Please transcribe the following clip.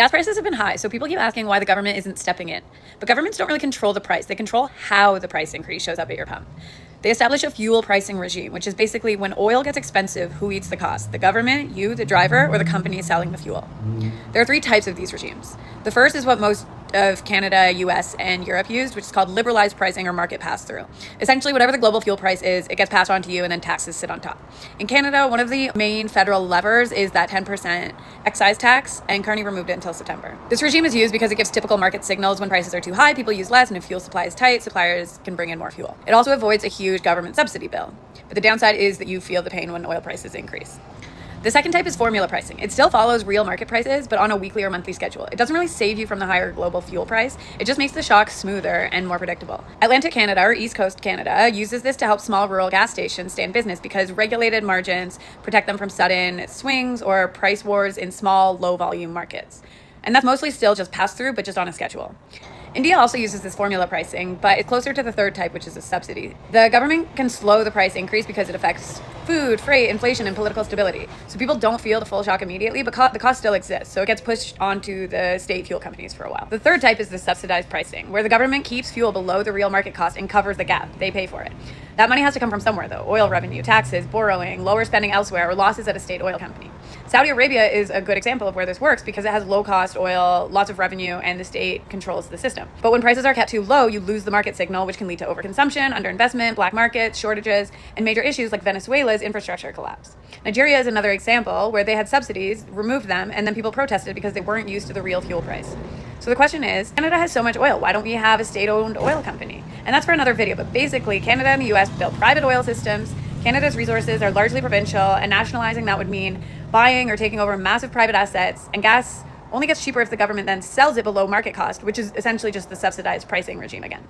Gas prices have been high, so people keep asking why the government isn't stepping in. But governments don't really control the price. They control how the price increase shows up at your pump. They establish a fuel pricing regime, which is basically when oil gets expensive, who eats the cost? The government, you, the driver, or the company selling the fuel? There are three types of these regimes. The first is what most of Canada, US, and Europe used, which is called liberalized pricing or market pass-through. Essentially, whatever the global fuel price is, it gets passed on to you and then taxes sit on top. In Canada, one of the main federal levers is that 10% excise tax, and Carney removed it until September. This regime is used because it gives typical market signals. When prices are too high, people use less, and if fuel supply is tight, suppliers can bring in more fuel. It also avoids a huge government subsidy bill. But the downside is that you feel the pain when oil prices increase. The second type is formula pricing. It still follows real market prices, but on a weekly or monthly schedule. It doesn't really save you from the higher global fuel price. It just makes the shock smoother and more predictable. Atlantic Canada, or East Coast Canada, uses this to help small rural gas stations stay in business because regulated margins protect them from sudden swings or price wars in small, low-volume markets. And that's mostly still just pass-through, but just on a schedule. India also uses this formula pricing, but it's closer to the third type, which is a subsidy. The government can slow the price increase because it affects food, freight, inflation, and political stability. So people don't feel the full shock immediately, but the cost still exists. So it gets pushed onto the state fuel companies for a while. The third type is the subsidized pricing, where the government keeps fuel below the real market cost and covers the gap. They pay for it. That money has to come from somewhere, though. Oil revenue, taxes, borrowing, lower spending elsewhere, or losses at a state oil company. Saudi Arabia is a good example of where this works because it has low-cost oil, lots of revenue, and the state controls the system. But when prices are kept too low, you lose the market signal, which can lead to overconsumption, underinvestment, black markets, shortages, and major issues like Venezuela's infrastructure collapse. Nigeria is another example where they had subsidies, removed them, and then people protested because they weren't used to the real fuel price. So the question is, Canada has so much oil, why don't we have a state-owned oil company? And that's for another video, but basically Canada and the US built private oil systems. Canada's resources are largely provincial, and nationalizing that would mean buying or taking over massive private assets, and gas only gets cheaper if the government then sells it below market cost, which is essentially just the subsidized pricing regime again.